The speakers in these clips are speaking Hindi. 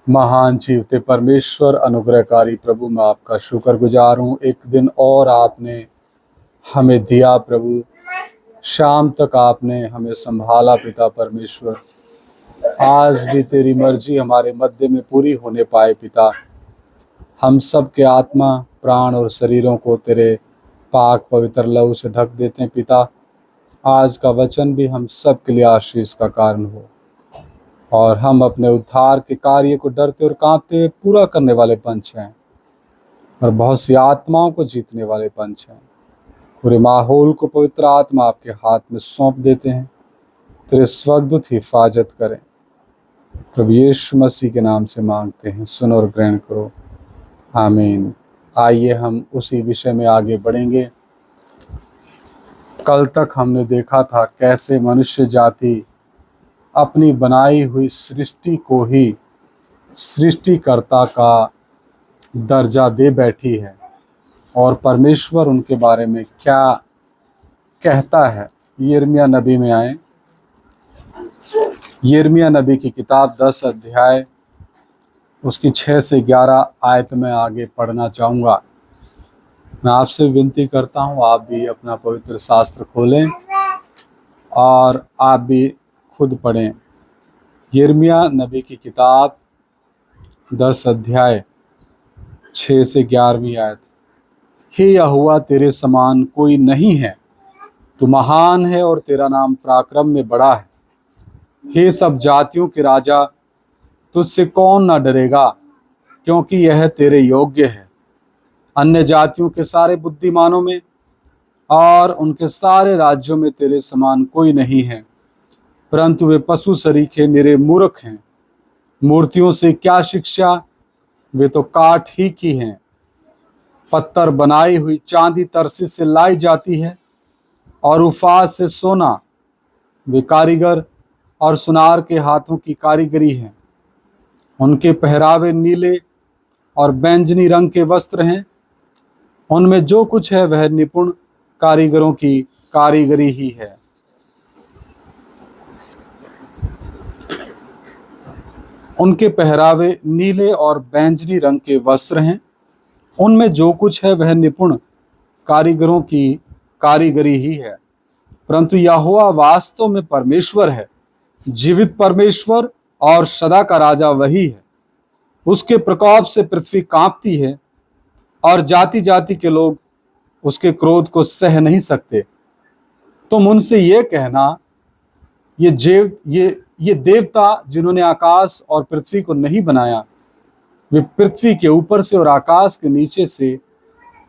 महान जीवते परमेश्वर अनुग्रहकारी प्रभु, मैं आपका शुक्रगुजार हूँ। एक दिन और आपने हमें दिया प्रभु, शाम तक आपने हमें संभाला पिता परमेश्वर। आज भी तेरी मर्जी हमारे मध्य में पूरी होने पाए पिता। हम सब के आत्मा, प्राण और शरीरों को तेरे पाक पवित्र लहू से ढक देते हैं पिता। आज का वचन भी हम सब के लिए आशीष का कारण हो और हम अपने उद्धार के कार्य को डरते और कांपते हुए पूरा करने वाले पंच हैं और बहुत सी आत्माओं को जीतने वाले पंच हैं। पूरे माहौल को पवित्र आत्मा आपके हाथ में सौंप देते हैं। तेरे स्वर्गदूत हिफाजत करें। प्रभु यीशु मसीह के नाम से मांगते हैं, सुनो और ग्रहण करो, आमीन। आइए हम उसी विषय में आगे बढ़ेंगे। कल तक हमने देखा था कैसे मनुष्य जाति अपनी बनाई हुई सृष्टि को ही सृष्टिकर्ता का दर्जा दे बैठी है और परमेश्वर उनके बारे में क्या कहता है। यिर्मयाह नबी में आए। यिर्मयाह नबी की किताब 10 अध्याय उसकी 6 से 11 आयत में आगे पढ़ना चाहूँगा। मैं आपसे विनती करता हूँ, आप भी अपना पवित्र शास्त्र खोलें और आप भी खुद पढ़ें। यिर्मयाह नबी की किताब 10 अध्याय 6 से 11वीं आयत। हे यहोवा, तेरे समान कोई नहीं है, तू महान है और तेरा नाम पराक्रम में बड़ा है। हे सब जातियों के राजा, तुझसे कौन न डरेगा, क्योंकि यह तेरे योग्य है। अन्य जातियों के सारे बुद्धिमानों में और उनके सारे राज्यों में तेरे समान कोई नहीं है, परंतु वे पशु सरीखे निरे मूर्ख हैं। मूर्तियों से क्या शिक्षा, वे तो काठ ही की हैं। पत्थर बनाई हुई चांदी तरसीस से लाई जाती है और उफाज से सोना। वे कारीगर और सुनार के हाथों की कारीगरी है। उनके पहरावे नीले और बैंजनी रंग के वस्त्र हैं। उनमें जो कुछ है वह निपुण कारीगरों की कारीगरी ही है। उनके पहरावे नीले और बैंजनी रंग के वस्त्र हैं। उनमें जो कुछ है वह निपुण कारीगरों की कारीगरी ही है। परंतु यहोवा वास्तव में परमेश्वर है, जीवित परमेश्वर और सदा का राजा वही है। उसके प्रकोप से पृथ्वी कांपती है और जाति जाति के लोग उसके क्रोध को सह नहीं सकते। तुम उनसे ये कहना, ये देवता जिन्होंने आकाश और पृथ्वी को नहीं बनाया, वे पृथ्वी के ऊपर से और आकाश के नीचे से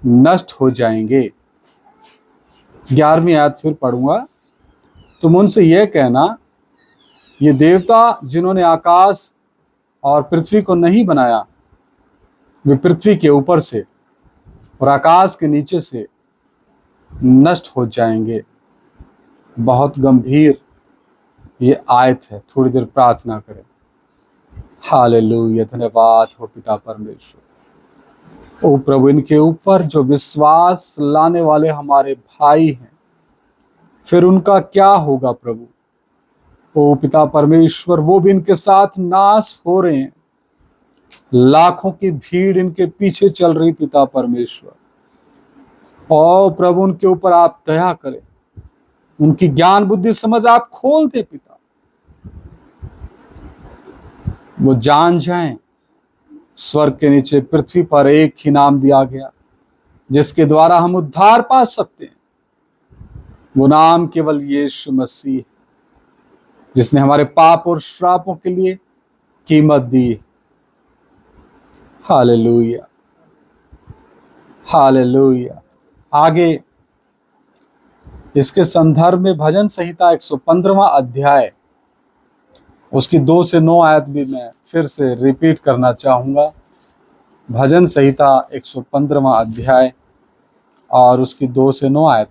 नष्ट हो जाएंगे। 11वीं आयत फिर पढ़ूंगा। तुम उनसे यह कहना, ये देवता जिन्होंने आकाश और पृथ्वी को नहीं बनाया, वे पृथ्वी के ऊपर से और आकाश के नीचे से नष्ट हो जाएंगे। बहुत गंभीर ये आयत है। थोड़ी देर प्रार्थना करें। हालेलुया, धन्यवाद हो पिता परमेश्वर। ओ प्रभु, इनके ऊपर जो विश्वास लाने वाले हमारे भाई हैं, फिर उनका क्या होगा प्रभु। ओ पिता परमेश्वर, वो भी इनके साथ नाश हो रहे हैं। लाखों की भीड़ इनके पीछे चल रही पिता परमेश्वर। ओ प्रभु, उनके ऊपर आप दया करें, उनकी ज्ञान बुद्धि समझ आप खोल दे पिता। वो जान जाएं स्वर्ग के नीचे पृथ्वी पर एक ही नाम दिया गया जिसके द्वारा हम उद्धार पा सकते हैं। वो नाम केवल यीशु मसीह है, जिसने हमारे पाप और श्रापों के लिए कीमत दी। Hallelujah, hallelujah. आगे इसके संदर्भ में भजन संहिता 115वां अध्याय उसकी 2 से 9 आयत भी मैं फिर से रिपीट करना चाहूँगा। भजन संहिता 115वां अध्याय और उसकी 2 से 9 आयत।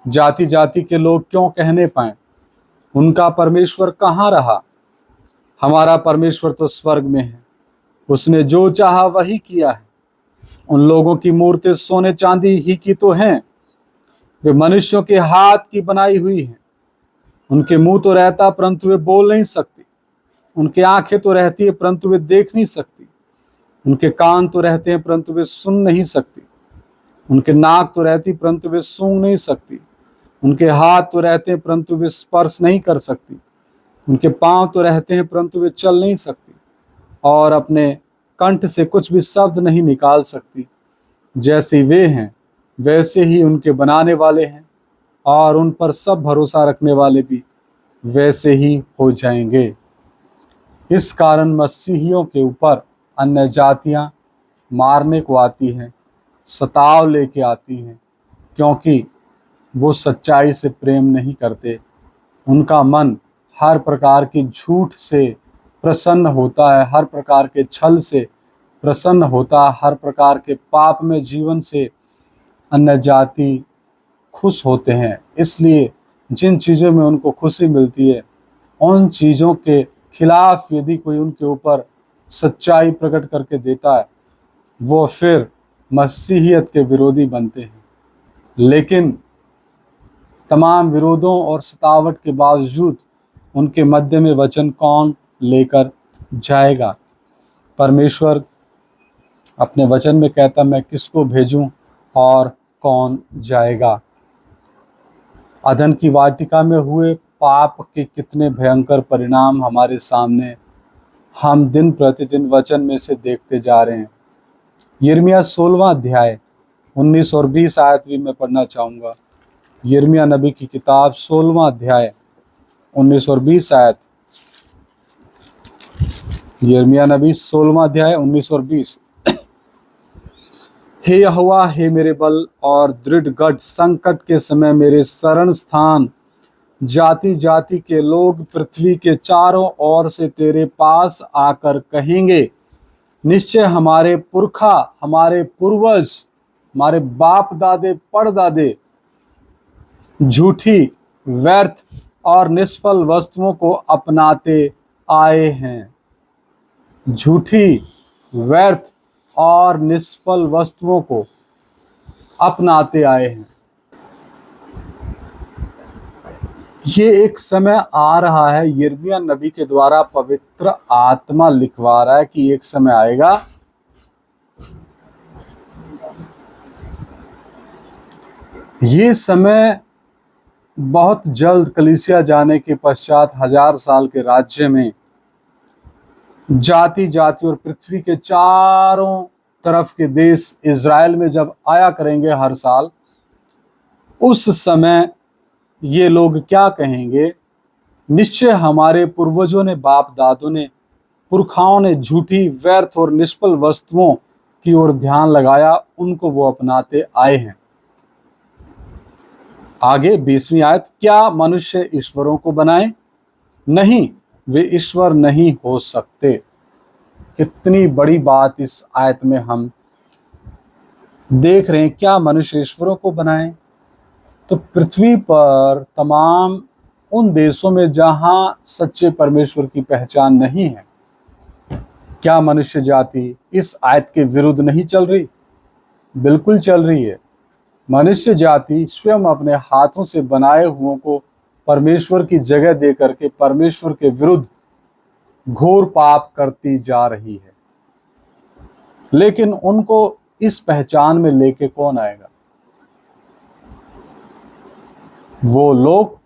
जाति जाति के लोग क्यों कहने पाएं, उनका परमेश्वर कहाँ रहा। हमारा परमेश्वर तो स्वर्ग में है, उसने जो चाहा वही किया है। उन लोगों की मूर्तें सोने चांदी ही की तो हैं, वे मनुष्यों के हाथ की बनाई हुई हैं। उनके मुंह तो रहता, परंतु वे बोल नहीं सकते। उनके आंखें तो रहती है परंतु वे देख नहीं सकती, उनके कान तो रहते हैं परंतु वे सुन नहीं सकती, उनके नाक तो रहती परंतु वे सूंघ नहीं सकती, उनके हाथ तो रहते हैं परंतु वे स्पर्श नहीं कर सकती, उनके पांव तो रहते हैं परंतु वे चल नहीं सकती, और अपने कंठ से कुछ भी शब्द नहीं निकाल सकती। जैसे वे हैं वैसे ही उनके बनाने वाले हैं, और उन पर सब भरोसा रखने वाले भी वैसे ही हो जाएंगे। इस कारण मसीहियों के ऊपर अन्य जातियां मारने को आती हैं, सताव लेके आती हैं, क्योंकि वो सच्चाई से प्रेम नहीं करते। उनका मन हर प्रकार की झूठ से प्रसन्न होता है, हर प्रकार के छल से प्रसन्न होता है, हर प्रकार के पाप में जीवन से अन्य जाति खुश होते हैं। इसलिए जिन चीज़ों में उनको खुशी मिलती है उन चीज़ों के खिलाफ यदि कोई उनके ऊपर सच्चाई प्रकट करके देता है वो फिर मसीहियत के विरोधी बनते हैं। लेकिन तमाम विरोधों और सतावट के बावजूद उनके मध्य में वचन कौन लेकर जाएगा? परमेश्वर अपने वचन में कहता, मैं किसको भेजूं और कौन जाएगा? अदन की वाटिका में हुए पाप के कितने भयंकर परिणाम हमारे सामने हम दिन प्रतिदिन वचन में से देखते जा रहे हैं। यिर्मयाह 16वां अध्याय 19 और 20 आयत भी मैं पढ़ना चाहूँगा। यिर्मयाह नबी की किताब 16वां अध्याय 19 और 20 आयत। यिर्मयाह नबी 16वां अध्याय 19 और 20। हे यहोवा, हे मेरे बल और दृढ़ गढ़, संकट के समय मेरे शरण स्थान, जाति जाति के लोग पृथ्वी के चारों ओर से तेरे पास आकर कहेंगे, निश्चय हमारे पुरखा, हमारे पूर्वज, हमारे बाप दादे परदादे झूठी, व्यर्थ और निष्फल वस्तुओं को अपनाते आए हैं। झूठी, व्यर्थ और निष्फल वस्तुओं को अपनाते आए हैं। ये एक समय आ रहा है, यिर्मयाह नबी के द्वारा पवित्र आत्मा लिखवा रहा है कि एक समय आएगा ये समय बहुत जल्द कलीसिया जाने के पश्चात 1000 साल के राज्य में जाति जाति और पृथ्वी के चारों तरफ के देश इज़राइल में जब आया करेंगे हर साल, उस समय ये लोग क्या कहेंगे? निश्चय हमारे पूर्वजों ने, बाप दादों ने, पुरखाओं ने झूठी, व्यर्थ और निष्फल वस्तुओं की ओर ध्यान लगाया, उनको वो अपनाते आए हैं। आगे 20वीं आयत, क्या मनुष्य ईश्वरों को बनाए? नहीं, वे ईश्वर नहीं हो सकते। कितनी बड़ी बात इस आयत में हम देख रहे हैं। क्या मनुष्य ईश्वरों को बनाए? तो पृथ्वी पर तमाम उन देशों में जहां सच्चे परमेश्वर की पहचान नहीं है, क्या मनुष्य जाति इस आयत के विरुद्ध नहीं चल रही? बिल्कुल चल रही है। मनुष्य जाति स्वयं अपने हाथों से बनाए हुओं को परमेश्वर की जगह दे करके परमेश्वर के विरुद्ध घोर पाप करती जा रही है। लेकिन उनको इस पहचान में लेके कौन आएगा? वो लोग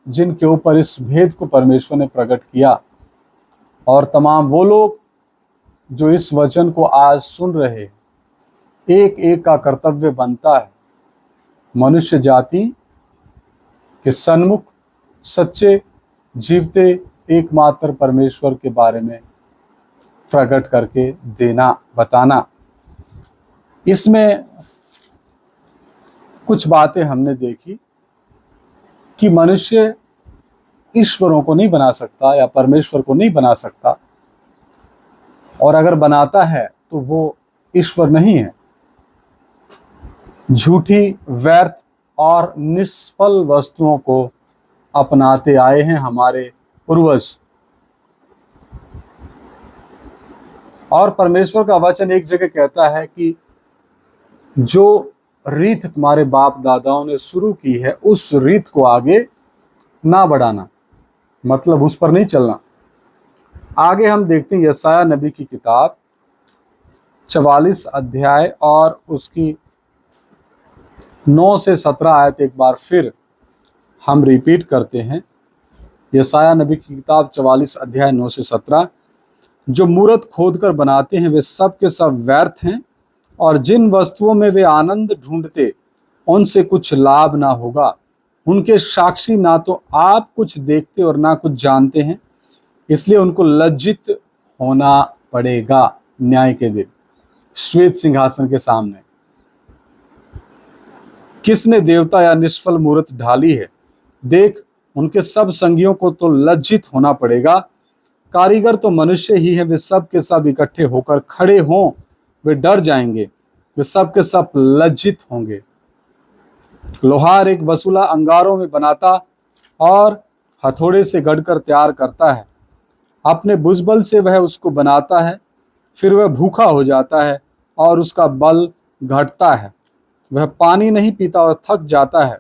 जिनके ऊपर इस भेद को परमेश्वर ने प्रकट किया, और तमाम वो लोग जो इस वचन को आज सुन रहे हैं। एक एक का कर्तव्य बनता है मनुष्य जाति के सन्मुख सच्चे जीवते एकमात्र परमेश्वर के बारे में प्रकट करके देना, बताना। इसमें कुछ बातें हमने देखी कि मनुष्य ईश्वरों को नहीं बना सकता या परमेश्वर को नहीं बना सकता, और अगर बनाता है तो वो ईश्वर नहीं है। झूठी, व्यर्थ और निष्फल वस्तुओं को अपनाते आए हैं हमारे पूर्वज। और परमेश्वर का वचन एक जगह कहता है कि जो रीत तुम्हारे बाप दादाओं ने शुरू की है उस रीत को आगे ना बढ़ाना, मतलब उस पर नहीं चलना। आगे हम देखते हैं यशायाह नबी की किताब 44 अध्याय और उसकी 9 से 17 आयत एक बार फिर हम रिपीट करते हैं। यशायाह नबी की किताब 44 अध्याय 9 से 17। जो मूरत खोदकर बनाते हैं वे सब के सब व्यर्थ हैं, और जिन वस्तुओं में वे आनंद ढूंढते उनसे कुछ लाभ ना होगा। उनके साक्षी ना तो आप कुछ देखते और ना कुछ जानते हैं, इसलिए उनको लज्जित होना पड़ेगा न्याय के दिन श्वेत सिंहासन के सामने। किसने देवता या निष्फल मूरत ढाली है? देख, उनके सब संगियों को तो लज्जित होना पड़ेगा। कारीगर तो मनुष्य ही है, वे सब के सब इकट्ठे होकर खड़े हों, वे डर जाएंगे, वे सब के सब लज्जित होंगे। लोहार एक वसूला अंगारों में बनाता और हथौड़े से गढ़कर तैयार करता है। अपने भुजबल से वह उसको बनाता है, फिर वह भूखा हो जाता है और उसका बल घटता है। वह पानी नहीं पीता और थक जाता है।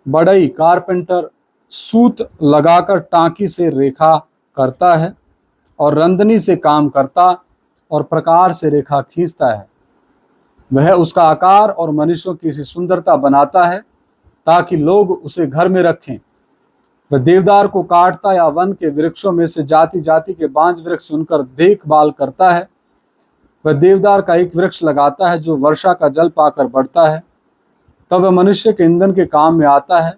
बढ़ई कारपेंटर सूत लगाकर टांकी से रेखा करता है और रंदनी से काम करता और प्रकार से रेखा खींचता है। वह उसका आकार और मनुष्यों की सी सुंदरता बनाता है ताकि लोग उसे घर में रखें। वह देवदार को काटता या वन के वृक्षों में से जाति जाति के बांज वृक्ष चुनकर देखभाल करता है। वह देवदार का एक वृक्ष लगाता है जो वर्षा का जल पाकर बढ़ता है। तब वह मनुष्य के ईंधन के काम में आता है।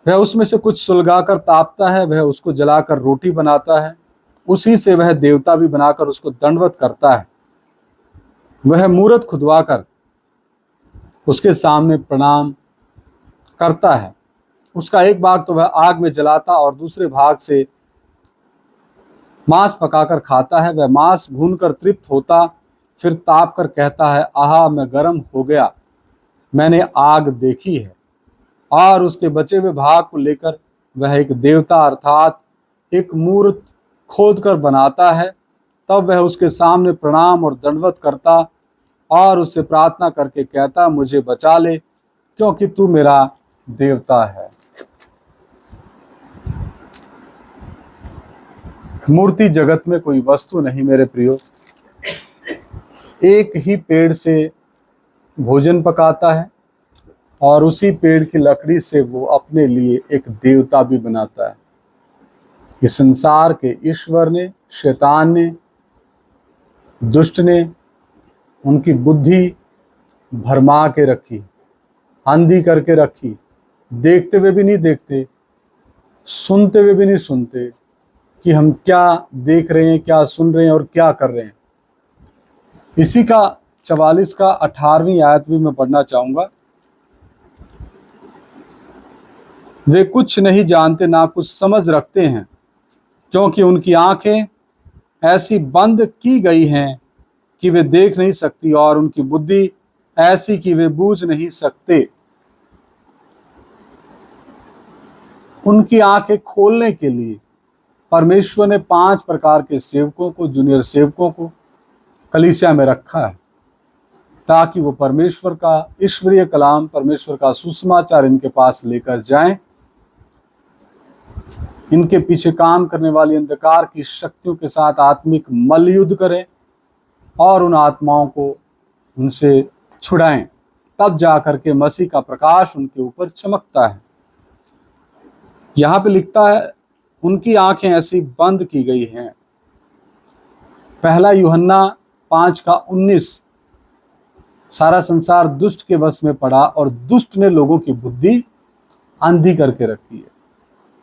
वह उसमें से कुछ सुलगाकर तापता है, वह उसको जलाकर रोटी बनाता है। उसी से वह देवता भी बनाकर उसको दंडवत करता है। वह मूरत खुदवाकर उसके सामने प्रणाम करता है। उसका एक भाग तो वह आग में जलाता और दूसरे भाग से मांस पकाकर खाता है। वह मांस भूनकर तृप्त होता, फिर ताप कर कहता है, आहा, मैं गर्म हो गया, मैंने आग देखी है। और उसके बचे हुए भाग को लेकर वह एक देवता अर्थात एक मूर्त खोद कर बनाता है। तब वह उसके सामने प्रणाम और दंडवत करता और उससे प्रार्थना करके कहता, मुझे बचा ले, क्योंकि तू मेरा देवता है। मूर्ति जगत में कोई वस्तु नहीं मेरे प्रियो। एक ही पेड़ से भोजन पकाता है और उसी पेड़ की लकड़ी से वो अपने लिए एक देवता भी बनाता है। इस संसार के ईश्वर ने, शैतान ने, दुष्ट ने उनकी बुद्धि भरमा के रखी, अंधी करके रखी, देखते हुए भी नहीं देखते, सुनते हुए भी नहीं सुनते कि हम क्या देख रहे हैं, क्या सुन रहे हैं और क्या कर रहे हैं। इसी का 44 का 18वीं आयत भी मैं पढ़ना चाहूंगा। वे कुछ नहीं जानते, ना कुछ समझ रखते हैं, क्योंकि उनकी आंखें ऐसी बंद की गई हैं कि वे देख नहीं सकती, और उनकी बुद्धि ऐसी कि वे बूझ नहीं सकते। उनकी आंखें खोलने के लिए परमेश्वर ने 5 प्रकार के सेवकों को, जूनियर सेवकों को कलीसिया में रखा है, ताकि वो परमेश्वर का ईश्वरीय कलाम, परमेश्वर का सुसमाचार इनके पास लेकर जाएं। इनके पीछे काम करने वाली अंधकार की शक्तियों के साथ आत्मिक मल्लयुद्ध करें और उन आत्माओं को उनसे छुड़ाएं। तब जाकर के मसीह का प्रकाश उनके ऊपर चमकता है। यहाँ पे लिखता है, उनकी आंखें ऐसी बंद की गई हैं। पहला यूहन्ना 5:19। सारा संसार दुष्ट के वश में पड़ा और दुष्ट ने लोगों की बुद्धि अंधी करके रखी है।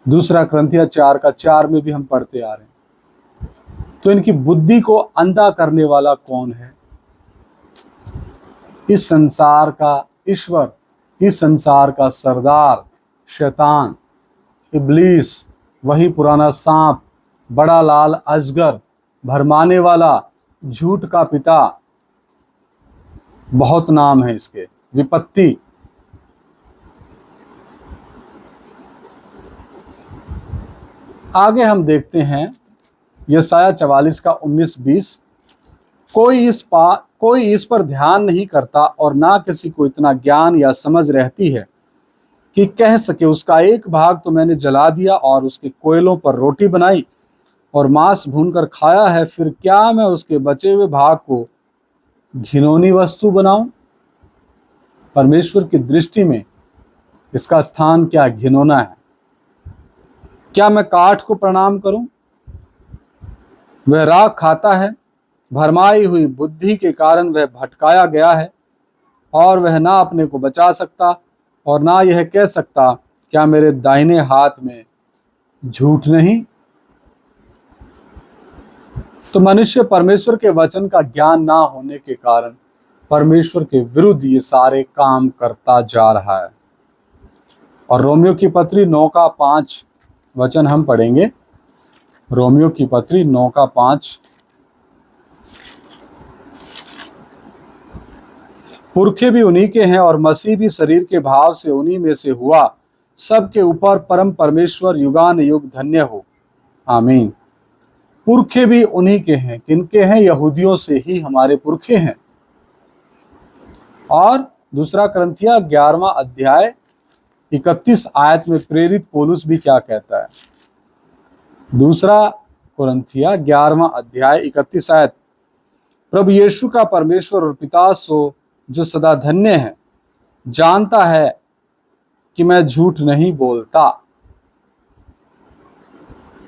दूसरा करंथिया 4:4 में भी हम पढ़ते आ रहे हैं। तो इनकी बुद्धि को अंधा करने वाला कौन है? इस संसार का ईश्वर, इस संसार का सरदार शैतान, इब्लीस, वही पुराना सांप, बड़ा लाल अजगर, भरमाने वाला, झूठ का पिता, बहुत नाम है इसके, विपत्ति। आगे हम देखते हैं यशायाह 44 का 19-20। कोई इस पर ध्यान नहीं करता और ना किसी को इतना ज्ञान या समझ रहती है कि कह सके, उसका एक भाग तो मैंने जला दिया और उसके कोयलों पर रोटी बनाई और मांस भूनकर खाया है, फिर क्या मैं उसके बचे हुए भाग को घिनौनी वस्तु बनाऊं? परमेश्वर की दृष्टि में इसका स्थान क्या घिनौना है? क्या मैं काठ को प्रणाम करूं? वह राख खाता है, भरमाई हुई बुद्धि के कारण वह भटकाया गया है, और वह ना अपने को बचा सकता और ना यह कह सकता, क्या मेरे दाहिने हाथ में झूठ नहीं? तो मनुष्य परमेश्वर के वचन का ज्ञान ना होने के कारण परमेश्वर के विरुद्ध ये सारे काम करता जा रहा है। और रोमियो की पत्री 9 का 5 वचन हम पढ़ेंगे। रोमियो की पत्री 9 का 5। पुरखे भी उन्हीं के हैं और मसीह भी शरीर के भाव से उन्हीं में से हुआ। सबके ऊपर परम परमेश्वर युगान युग धन्य हो, आमीन। पुरखे भी उन्हीं के हैं। किनके हैं? यहूदियों से ही हमारे पुरखे हैं। और दूसरा करंथिया 11वां अध्याय 31 आयत में प्रेरित पौलुस भी क्या कहता है? दूसरा कुरिन्थिया 11वां अध्याय 31 आयत, प्रभु यीशु का परमेश्वर और पिता सो जो सदा धन्य है, जानता है कि मैं झूठ नहीं बोलता।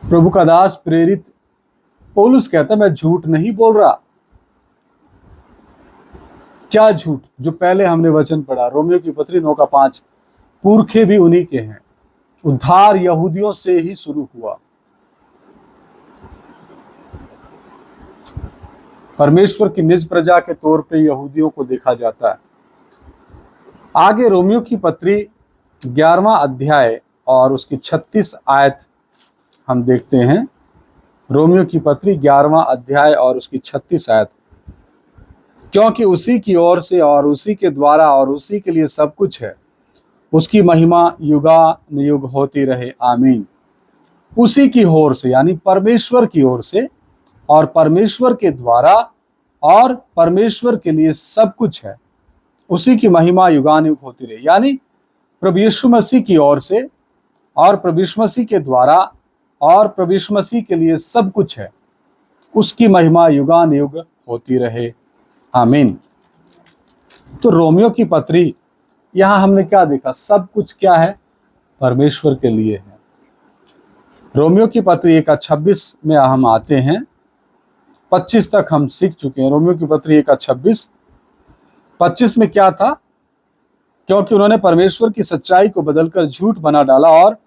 प्रभु का दास प्रेरित पौलुस कहता है मैं झूठ नहीं बोल रहा। क्या झूठ? जो पहले हमने वचन पढ़ा, रोमियो की पत्री 9 का 5, पुरखे भी उन्हीं के हैं। उद्धार यहूदियों से ही शुरू हुआ। परमेश्वर की निज प्रजा के तौर पे यहूदियों को देखा जाता है। आगे रोमियो की पत्री 11वां अध्याय और उसकी 36 आयत हम देखते हैं। रोमियो की पत्री 11वां अध्याय और उसकी 36 आयत, क्योंकि उसी की ओर से और उसी के द्वारा और उसी के लिए सब कुछ है, उसकी महिमा युगानुयुग होती रहे, आमीन। उसी की ओर से यानी परमेश्वर की ओर से और परमेश्वर के द्वारा और परमेश्वर के लिए सब कुछ है, उसी की महिमा युगानुयुग होती रहे। यानी प्रभु यीशु मसीह की ओर से और प्रभु यीशु मसीह के द्वारा और प्रभु यीशु मसीह के लिए सब कुछ है, उसकी महिमा युगानुयुग होती रहे, आमीन। तो रोमियो की पत्री, यहां हमने क्या देखा? सब कुछ क्या है? परमेश्वर के लिए है। रोमियो की पत्री 1:26 में हम आते हैं। 25 तक हम सीख चुके हैं। रोमियो की पत्री 1:26। 25 में क्या था? क्योंकि उन्होंने परमेश्वर की सच्चाई को बदलकर झूठ बना डाला और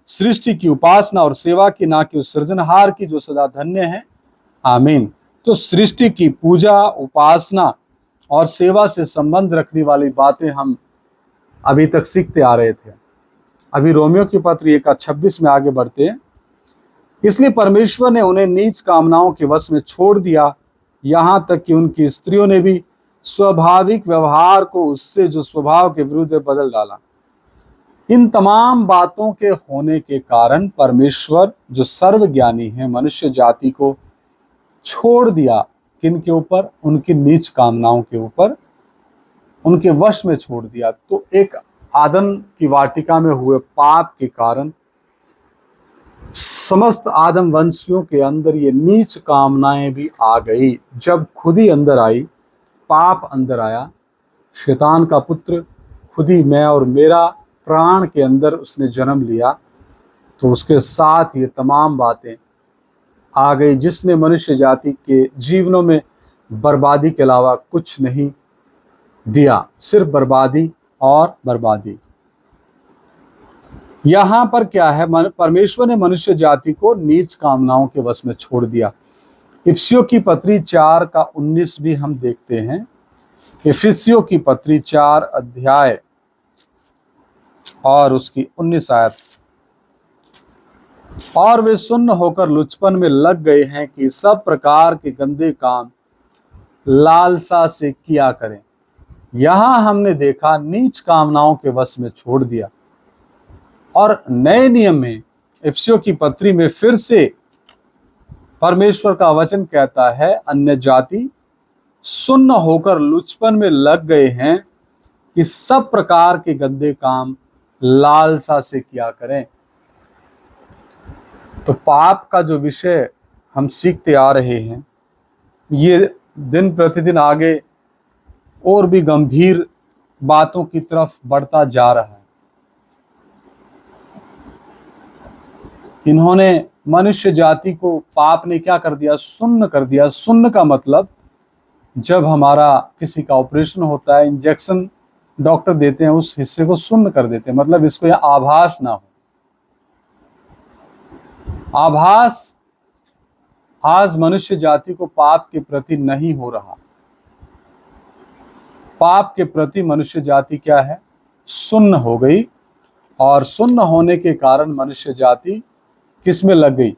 सृष्टि की उपासना और सेवा की ना कि उस सृजनहार की जो सदा धन्य है, आमीन। तो सृष्टि की पूजा, उपासना और सेवा से संबंध रखने वाली बातें हम अभी तक सीखते आ रहे थे। अभी रोमियो की पत्री 1:26 में आगे बढ़ते हैं। इसलिए परमेश्वर ने उन्हें नीच कामनाओं के वश में छोड़ दिया, यहां तक कि उनकी स्त्रियों ने भी स्वाभाविक व्यवहार को उससे जो स्वभाव के विरुद्ध बदल डाला। इन तमाम बातों के होने के कारण परमेश्वर जो सर्वज्ञानी है, मनुष्य जाति को छोड़ दिया। किन के ऊपर? उनकी नीच कामनाओं के ऊपर, उनके वश में छोड़ दिया। तो एक आदम की वाटिका में हुए पाप के कारण समस्त आदम वंशियों के अंदर ये नीच कामनाएं भी आ गई। जब खुद ही अंदर आई, पाप अंदर आया, शैतान का पुत्र खुद ही मैं और मेरा प्राण के अंदर उसने जन्म लिया, तो उसके साथ ये तमाम बातें आ गई, जिसने मनुष्य जाति के जीवनों में बर्बादी के अलावा कुछ नहीं दिया, सिर्फ बर्बादी और बर्बादी। यहां पर क्या है? परमेश्वर ने मनुष्य जाति को नीच कामनाओं के वश में छोड़ दिया। इफिसियों की पत्री 4 का 19 भी हम देखते हैं। इफिसियों की पत्री 4 अध्याय और उसकी 19 आयत, और वे सुन्न होकर लुचपन में लग गए हैं कि सब प्रकार के गंदे काम लालसा से किया करें। यहां हमने देखा नीच कामनाओं के वश में छोड़ दिया। और नए नियम में इफिसियों की पत्री में फिर से परमेश्वर का वचन कहता है, अन्य जाति सुन्न होकर लुचपन में लग गए हैं कि सब प्रकार के गंदे काम लालसा से किया करें। तो पाप का जो विषय हम सीखते आ रहे हैं, ये दिन प्रतिदिन आगे और भी गंभीर बातों की तरफ बढ़ता जा रहा है। इन्होंने मनुष्य जाति को, पाप ने क्या कर दिया? सुन्न कर दिया। सुन्न का मतलब, जब हमारा किसी का ऑपरेशन होता है, इंजेक्शन डॉक्टर देते हैं, उस हिस्से को सुन्न कर देते हैं, मतलब इसको यह आभास ना हो। आभास आज मनुष्य जाति को पाप के प्रति नहीं हो रहा। पाप के प्रति मनुष्य जाति क्या है? सुन्न हो गई। और सुन्न होने के कारण मनुष्य जाति किस में लग गई?